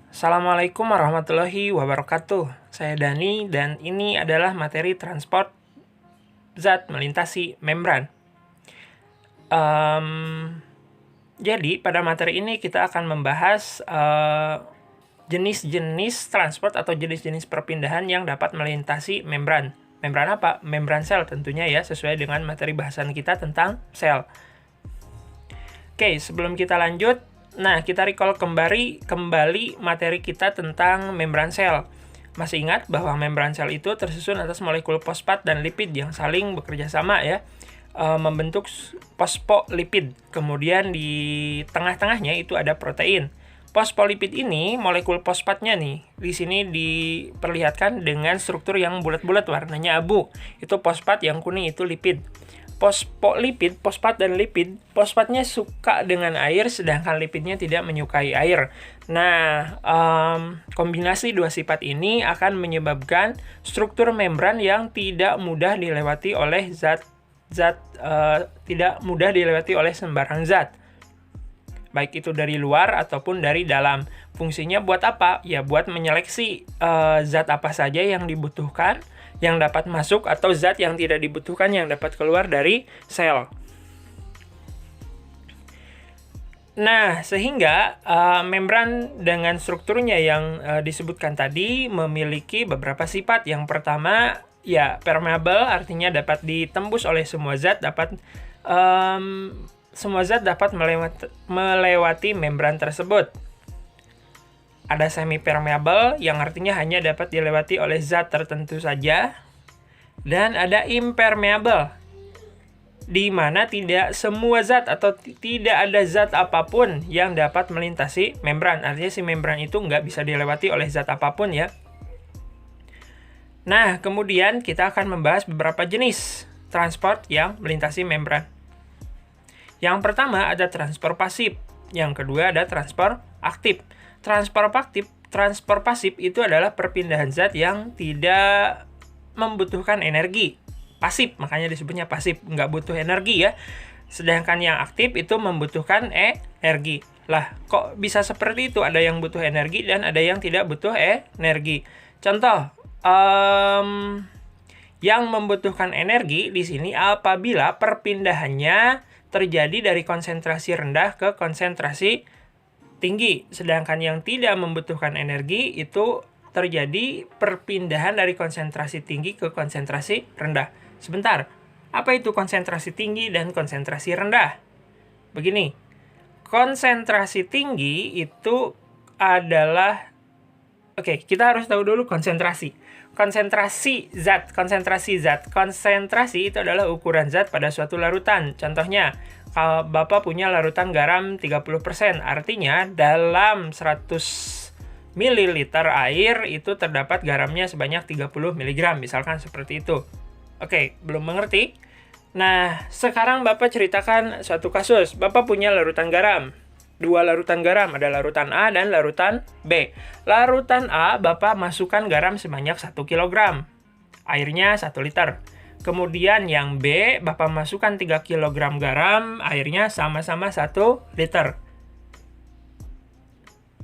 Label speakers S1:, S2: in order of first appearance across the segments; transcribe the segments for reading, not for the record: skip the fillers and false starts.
S1: Assalamualaikum warahmatullahi wabarakatuh. Saya Dani dan ini adalah materi transport zat melintasi membran. Jadi pada materi ini kita akan membahas jenis-jenis transport atau jenis-jenis perpindahan yang dapat melintasi membran. Membran apa? Membran sel tentunya ya, sesuai dengan materi bahasan kita tentang sel. Oke, sebelum kita lanjut, kita recall kembali materi kita tentang membran sel. Masih ingat bahwa membran sel itu tersusun atas molekul fosfat dan lipid yang saling bekerja sama ya, membentuk fosfolipid. Kemudian di tengah-tengahnya itu ada protein. Fosfolipid ini molekul fosfatnya nih, di sini diperlihatkan dengan struktur yang bulat-bulat warnanya abu. Itu fosfat, yang kuning itu lipid. Fosfolipid, fosfat dan lipid, fosfatnya suka dengan air sedangkan lipidnya tidak menyukai air. Nah, kombinasi dua sifat ini akan menyebabkan struktur membran yang tidak mudah dilewati oleh tidak mudah dilewati oleh sembarang zat. Baik itu dari luar ataupun dari dalam. Fungsinya buat apa? Ya buat menyeleksi zat apa saja yang dibutuhkan, yang dapat masuk, atau zat yang tidak dibutuhkan yang dapat keluar dari sel. Nah, sehingga membran dengan strukturnya yang disebutkan tadi memiliki beberapa sifat. Yang pertama, ya permeable, artinya dapat ditembus oleh semua zat, dapat melewati membran tersebut. Ada semi-permeable, yang artinya hanya dapat dilewati oleh zat tertentu saja. Dan ada impermeable, di mana tidak semua zat atau tidak ada zat apapun yang dapat melintasi membran. Artinya si membran itu nggak bisa dilewati oleh zat apapun ya. Nah, kemudian kita akan membahas beberapa jenis transport yang melintasi membran. Yang pertama ada transport pasif, yang kedua ada transport aktif. Transport pasif itu adalah perpindahan zat yang tidak membutuhkan energi. Pasif, makanya disebutnya pasif, nggak butuh energi ya. Sedangkan yang aktif itu membutuhkan energi. Lah, kok bisa seperti itu? Ada yang butuh energi dan ada yang tidak butuh energi. Contoh, yang membutuhkan energi di sini apabila perpindahannya terjadi dari konsentrasi rendah ke konsentrasi tinggi. Sedangkan yang tidak membutuhkan energi itu terjadi perpindahan dari konsentrasi tinggi ke konsentrasi rendah. Sebentar, apa itu konsentrasi tinggi dan konsentrasi rendah? Begini, konsentrasi tinggi itu adalah, kita harus tahu dulu konsentrasi. Konsentrasi itu adalah ukuran zat pada suatu larutan. Contohnya, kalau Bapak punya larutan garam 30%, artinya dalam 100 ml air itu terdapat garamnya sebanyak 30 mg, misalkan seperti itu. Oke, belum mengerti? Nah, sekarang Bapak ceritakan suatu kasus. Bapak punya larutan garam. Dua larutan garam, ada larutan A dan larutan B. Larutan A, Bapak masukkan garam sebanyak 1 kg. Airnya 1 liter. Kemudian yang B, Bapak masukkan 3 kg garam, airnya sama-sama 1 liter.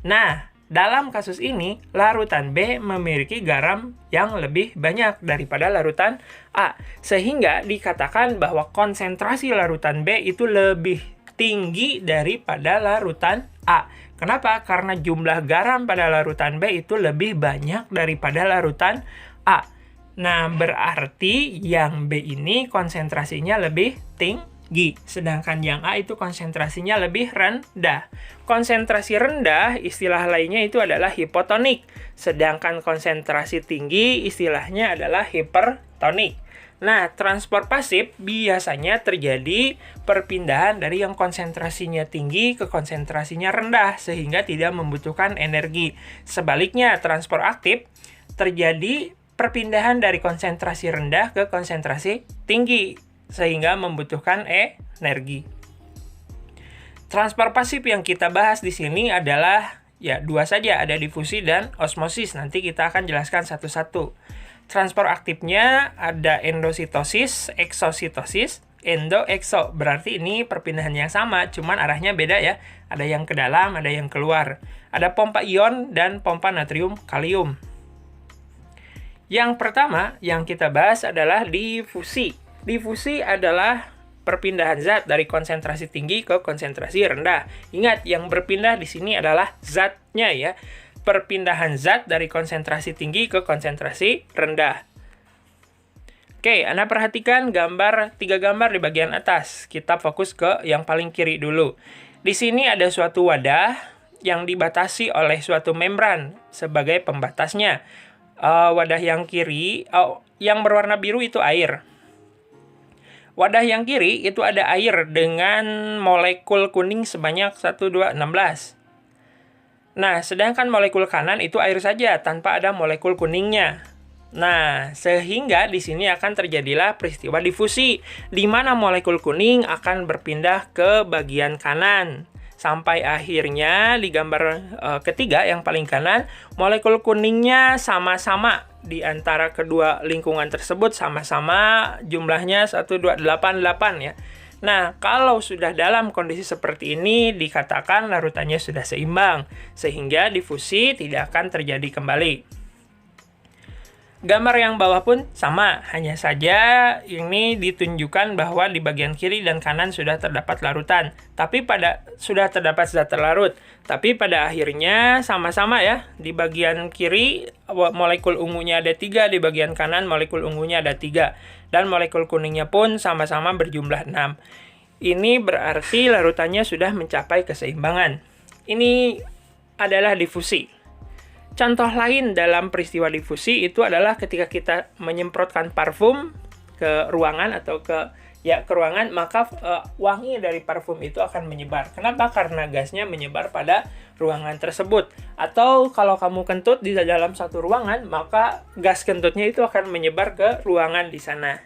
S1: Nah, dalam kasus ini, larutan B memiliki garam yang lebih banyak daripada larutan A. Sehingga dikatakan bahwa konsentrasi larutan B itu lebih tinggi daripada larutan A. Kenapa? Karena jumlah garam pada larutan B itu lebih banyak daripada larutan A. Nah, berarti yang B ini konsentrasinya lebih tinggi, sedangkan yang A itu konsentrasinya lebih rendah. Konsentrasi rendah, istilah lainnya itu adalah hipotonik, sedangkan konsentrasi tinggi istilahnya adalah hipertonik. Nah, transport pasif biasanya terjadi perpindahan dari yang konsentrasinya tinggi ke konsentrasinya rendah, sehingga tidak membutuhkan energi. Sebaliknya, transport aktif terjadi perpindahan dari konsentrasi rendah ke konsentrasi tinggi, sehingga membutuhkan energi. Transport pasif yang kita bahas di sini adalah dua saja, ada difusi dan osmosis. Nanti kita akan jelaskan satu-satu. Transport aktifnya ada endositosis, eksositosis, endo-ekso. Berarti ini perpindahan yang sama, cuman arahnya beda ya. Ada yang ke dalam, ada yang keluar. Ada pompa ion dan pompa natrium kalium. Yang pertama yang kita bahas adalah difusi. Difusi adalah perpindahan zat dari konsentrasi tinggi ke konsentrasi rendah. Ingat, yang berpindah di sini adalah zatnya ya. Perpindahan zat dari konsentrasi tinggi ke konsentrasi rendah. Oke, Anda perhatikan tiga gambar di bagian atas. Kita fokus ke yang paling kiri dulu. Di sini ada suatu wadah yang dibatasi oleh suatu membran sebagai pembatasnya. Wadah yang kiri, yang berwarna biru itu air. Wadah yang kiri itu ada air dengan molekul kuning sebanyak 1, 2, 16. Nah, sedangkan molekul kanan itu air saja tanpa ada molekul kuningnya. Nah, sehingga di sini akan terjadilah peristiwa difusi, di mana molekul kuning akan berpindah ke bagian kanan. Sampai akhirnya di gambar ketiga yang paling kanan, molekul kuningnya sama-sama di antara kedua lingkungan tersebut, sama-sama jumlahnya 1, 2, 8, 8 ya. Nah, kalau sudah dalam kondisi seperti ini, dikatakan larutannya sudah seimbang, sehingga difusi tidak akan terjadi kembali. Gambar yang bawah pun sama, hanya saja ini ditunjukkan bahwa di bagian kiri dan kanan sudah terdapat larutan, sudah terdapat zat terlarut. Tapi pada akhirnya sama-sama ya, di bagian kiri molekul ungunya ada 3, di bagian kanan molekul ungunya ada 3, dan molekul kuningnya pun sama-sama berjumlah 6. Ini berarti larutannya sudah mencapai keseimbangan. Ini adalah difusi. Contoh lain dalam peristiwa difusi itu adalah ketika kita menyemprotkan parfum ke ruangan atau ke ruangan, maka wangi dari parfum itu akan menyebar. Kenapa? Karena gasnya menyebar pada ruangan tersebut. Atau kalau kamu kentut di dalam satu ruangan, maka gas kentutnya itu akan menyebar ke ruangan di sana.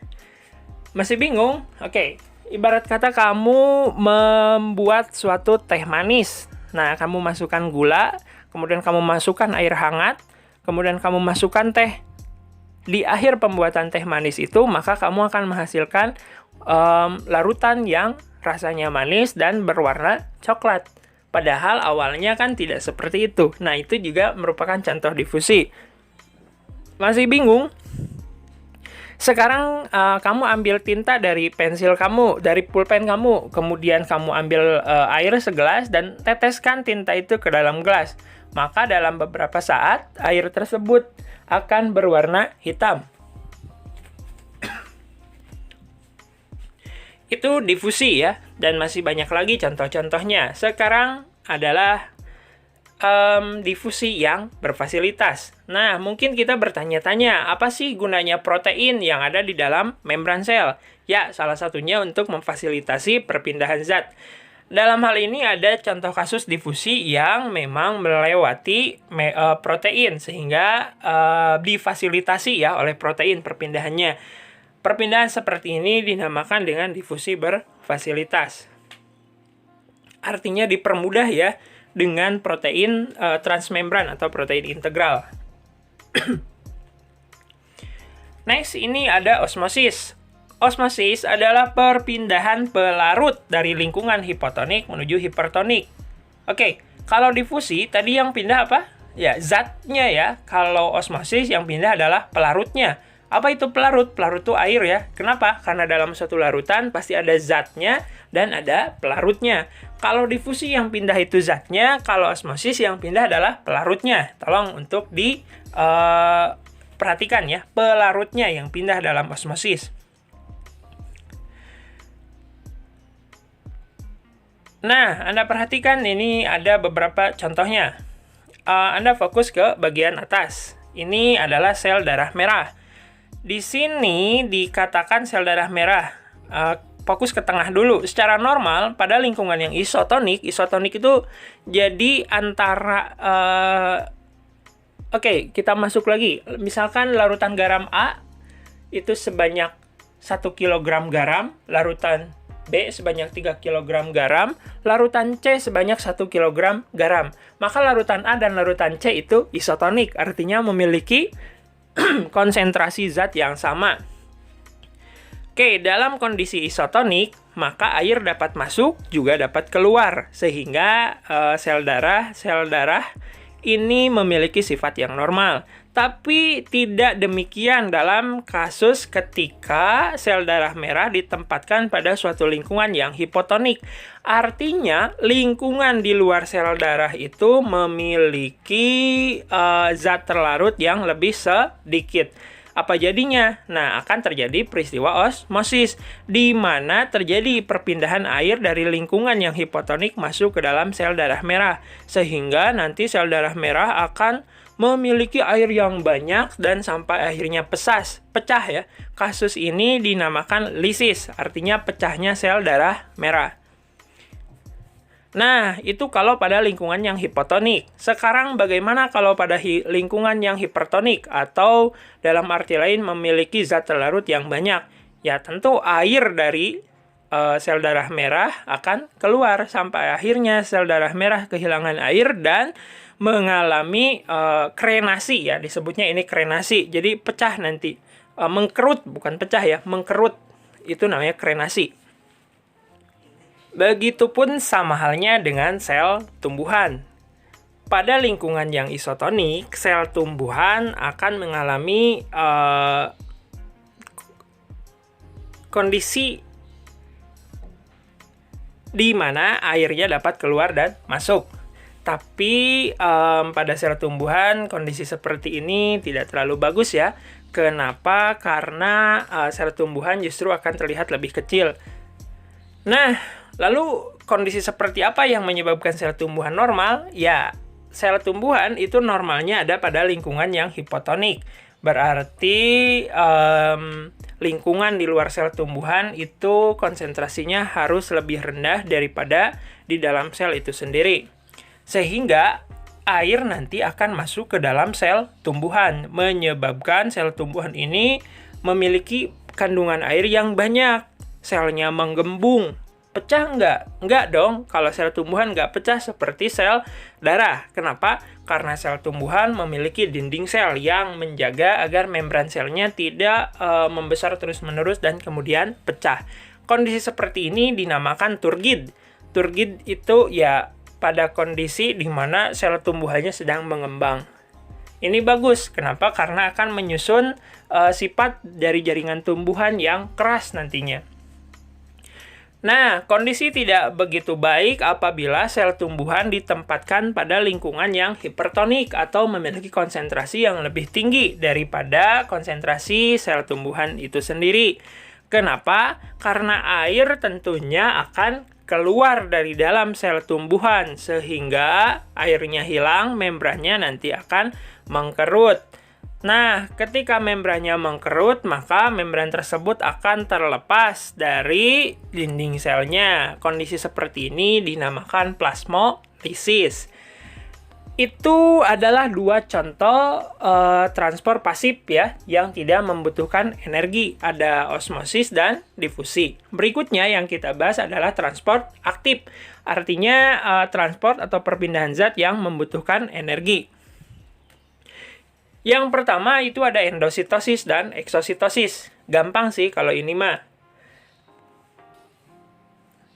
S1: Masih bingung? Oke. Ibarat kata kamu membuat suatu teh manis. Nah, kamu masukkan gula, kemudian kamu masukkan air hangat, kemudian kamu masukkan teh. Di akhir pembuatan teh manis itu, maka kamu akan menghasilkan larutan yang rasanya manis dan berwarna coklat. Padahal awalnya kan tidak seperti itu. Nah, itu juga merupakan contoh difusi. Masih bingung? Sekarang kamu ambil tinta dari pensil kamu, dari pulpen kamu, kemudian kamu ambil air segelas dan teteskan tinta itu ke dalam gelas. Maka dalam beberapa saat air tersebut akan berwarna hitam. Itu difusi ya, dan masih banyak lagi contoh-contohnya. Sekarang adalah difusi yang berfasilitas. Nah, mungkin kita bertanya-tanya, apa sih gunanya protein yang ada di dalam membran sel? Ya, salah satunya untuk memfasilitasi perpindahan zat. Dalam hal ini ada contoh kasus difusi yang memang melewati protein, sehingga difasilitasi ya oleh protein perpindahannya. Perpindahan seperti ini dinamakan dengan difusi berfasilitas. Artinya dipermudah ya, dengan protein transmembran atau protein integral. Next, ini ada osmosis. Osmosis adalah perpindahan pelarut dari lingkungan hipotonik menuju hipertonik. Oke, kalau difusi, tadi yang pindah apa? Ya, zatnya ya. Kalau osmosis yang pindah adalah pelarutnya. Apa itu pelarut? Pelarut itu air ya. Kenapa? Karena dalam suatu larutan pasti ada zatnya dan ada pelarutnya. Kalau difusi yang pindah itu zatnya, kalau osmosis yang pindah adalah pelarutnya. Tolong untuk perhatikan ya, pelarutnya yang pindah dalam osmosis. Nah, Anda perhatikan ini ada beberapa contohnya. Anda fokus ke bagian atas. Ini adalah sel darah merah. Di sini dikatakan sel darah merah. Fokus ke tengah dulu. Secara normal, pada lingkungan yang isotonik itu jadi antara... Oke, kita masuk lagi. Misalkan larutan garam A itu sebanyak 1 kg garam, larutan B sebanyak 3 kg garam, larutan C sebanyak 1 kg garam. Maka larutan A dan larutan C itu isotonik, artinya memiliki konsentrasi zat yang sama. Oke, dalam kondisi isotonik, maka air dapat masuk juga dapat keluar, sehingga sel darah ini memiliki sifat yang normal. Tapi tidak demikian dalam kasus ketika sel darah merah ditempatkan pada suatu lingkungan yang hipotonik. Artinya, lingkungan di luar sel darah itu memiliki zat terlarut yang lebih sedikit. Apa jadinya? Nah, akan terjadi peristiwa osmosis, di mana terjadi perpindahan air dari lingkungan yang hipotonik masuk ke dalam sel darah merah. Sehingga nanti sel darah merah akan memiliki air yang banyak dan sampai akhirnya pecah ya. Kasus ini dinamakan lisis, artinya pecahnya sel darah merah. Nah, itu kalau pada lingkungan yang hipotonik. Sekarang bagaimana kalau pada lingkungan yang hipertonik atau dalam arti lain memiliki zat terlarut yang banyak? Ya, tentu air dari sel darah merah akan keluar sampai akhirnya sel darah merah kehilangan air dan mengalami krenasi ya, disebutnya ini krenasi. Jadi pecah nanti. Mengkerut, bukan pecah ya, mengkerut. Itu namanya krenasi. Begitupun sama halnya dengan sel tumbuhan. Pada lingkungan yang isotonik, sel tumbuhan akan mengalami kondisi di mana airnya dapat keluar dan masuk. Tapi pada sel tumbuhan, kondisi seperti ini tidak terlalu bagus ya. Kenapa? Karena sel tumbuhan justru akan terlihat lebih kecil. Nah, lalu kondisi seperti apa yang menyebabkan sel tumbuhan normal? Ya, sel tumbuhan itu normalnya ada pada lingkungan yang hipotonik. Berarti lingkungan di luar sel tumbuhan itu konsentrasinya harus lebih rendah daripada di dalam sel itu sendiri. Sehingga air nanti akan masuk ke dalam sel tumbuhan, menyebabkan sel tumbuhan ini memiliki kandungan air yang banyak. Selnya menggembung. Pecah nggak? Nggak dong. Kalau sel tumbuhan nggak pecah seperti sel darah. Kenapa? Karena sel tumbuhan memiliki dinding sel yang menjaga agar membran selnya tidak membesar terus-menerus dan kemudian pecah. Kondisi seperti ini dinamakan turgid. Turgid itu ya pada kondisi di mana sel tumbuhannya sedang mengembang. Ini bagus. Kenapa? Karena akan menyusun sifat dari jaringan tumbuhan yang keras nantinya. Nah, kondisi tidak begitu baik apabila sel tumbuhan ditempatkan pada lingkungan yang hipertonik atau memiliki konsentrasi yang lebih tinggi daripada konsentrasi sel tumbuhan itu sendiri. Kenapa? Karena air tentunya akan keluar dari dalam sel tumbuhan, sehingga airnya hilang, membrannya nanti akan mengkerut. Nah, ketika membrannya mengkerut, maka membran tersebut akan terlepas dari dinding selnya. Kondisi seperti ini dinamakan plasmolisis. Itu adalah dua contoh transport pasif ya, yang tidak membutuhkan energi. Ada osmosis dan difusi. Berikutnya yang kita bahas adalah transport aktif. Artinya transport atau perpindahan zat yang membutuhkan energi. Yang pertama itu ada endositosis dan eksositosis. Gampang sih kalau ini mah.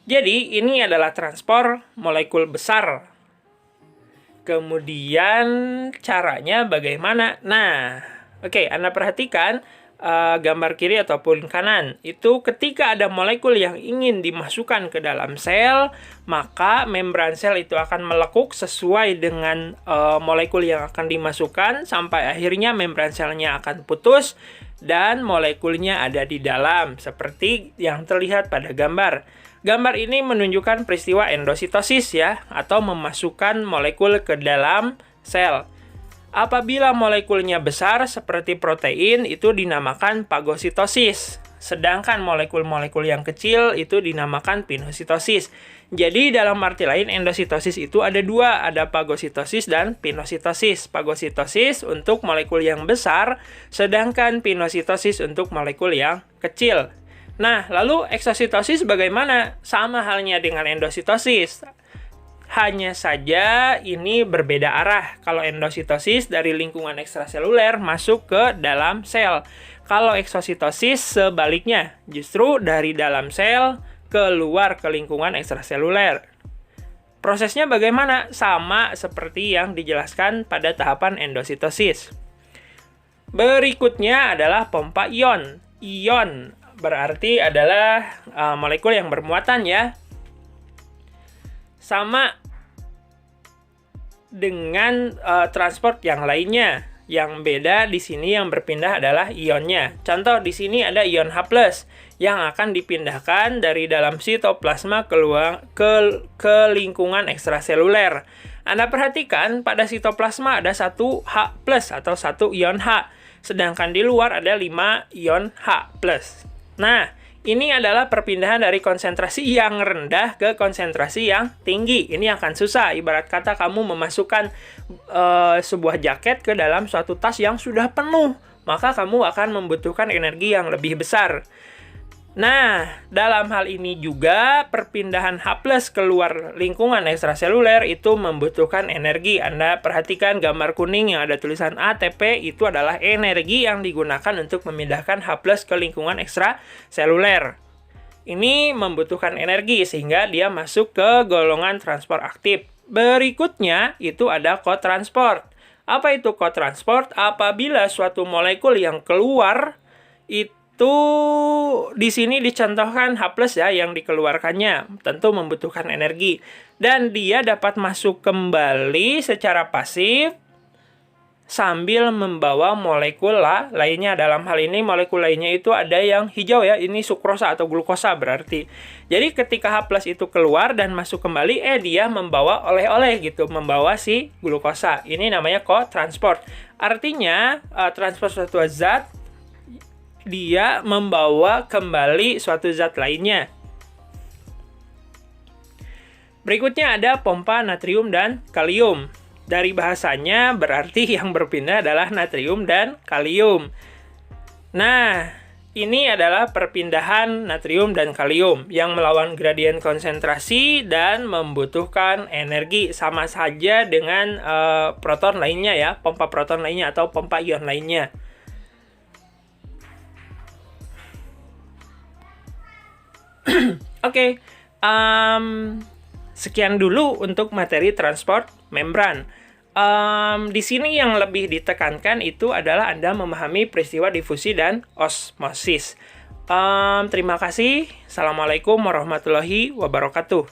S1: Jadi ini adalah transport molekul besar. Kemudian caranya bagaimana? Nah, oke, Anda perhatikan gambar kiri ataupun kanan. Itu ketika ada molekul yang ingin dimasukkan ke dalam sel, maka membran sel itu akan melekuk sesuai dengan molekul yang akan dimasukkan sampai akhirnya membran selnya akan putus dan molekulnya ada di dalam seperti yang terlihat pada gambar. Gambar ini menunjukkan peristiwa endositosis ya, atau memasukkan molekul ke dalam sel. Apabila molekulnya besar seperti protein itu dinamakan fagositosis. Sedangkan molekul-molekul yang kecil itu dinamakan pinositosis. Jadi dalam arti lain endositosis itu ada dua, ada fagositosis dan pinositosis. Fagositosis untuk molekul yang besar, sedangkan pinositosis untuk molekul yang kecil. Nah, lalu eksositosis bagaimana? Sama halnya dengan endositosis. Hanya saja ini berbeda arah. Kalau endositosis dari lingkungan ekstraseluler masuk ke dalam sel. Kalau eksositosis sebaliknya, justru dari dalam sel keluar ke lingkungan ekstraseluler. Prosesnya bagaimana? Sama seperti yang dijelaskan pada tahapan endositosis. Berikutnya adalah pompa ion. Ion berarti adalah molekul yang bermuatan ya. Sama dengan transport yang lainnya. Yang beda di sini yang berpindah adalah ionnya. Contoh di sini ada ion H+ yang akan dipindahkan dari dalam sitoplasma ke lingkungan ekstraseluler. Anda perhatikan pada sitoplasma ada satu H+ atau satu ion H, sedangkan di luar ada 5 ion H+. Nah, ini adalah perpindahan dari konsentrasi yang rendah ke konsentrasi yang tinggi. Ini akan susah. Ibarat kata kamu memasukkan sebuah jaket ke dalam suatu tas yang sudah penuh. Maka kamu akan membutuhkan energi yang lebih besar. Nah, dalam hal ini juga perpindahan H+ keluar lingkungan ekstraseluler itu membutuhkan energi. Anda perhatikan gambar kuning yang ada tulisan ATP itu adalah energi yang digunakan untuk memindahkan H+ ke lingkungan ekstraseluler. Ini membutuhkan energi sehingga dia masuk ke golongan transport aktif. Berikutnya itu ada kotransport. Apa itu kotransport? Apabila suatu molekul yang keluar itu di sini dicontohkan H+ ya yang dikeluarkannya, tentu membutuhkan energi. Dan dia dapat masuk kembali secara pasif sambil membawa molekul lainnya. Dalam hal ini molekul lainnya itu ada yang hijau ya, ini sukrosa atau glukosa berarti. Jadi ketika H+ itu keluar dan masuk kembali, dia membawa oleh-oleh gitu, membawa si glukosa. Ini namanya kotransport. Artinya transport suatu zat dia membawa kembali suatu zat lainnya. Berikutnya ada pompa natrium dan kalium. Dari bahasanya berarti yang berpindah adalah natrium dan kalium. Nah, ini adalah perpindahan natrium dan kalium yang melawan gradien konsentrasi dan membutuhkan energi, sama saja dengan proton lainnya ya, pompa proton lainnya atau pompa ion lainnya. Oke, sekian dulu untuk materi transport membran. Di sini yang lebih ditekankan itu adalah Anda memahami peristiwa difusi dan osmosis. Terima kasih. Assalamualaikum warahmatullahi wabarakatuh.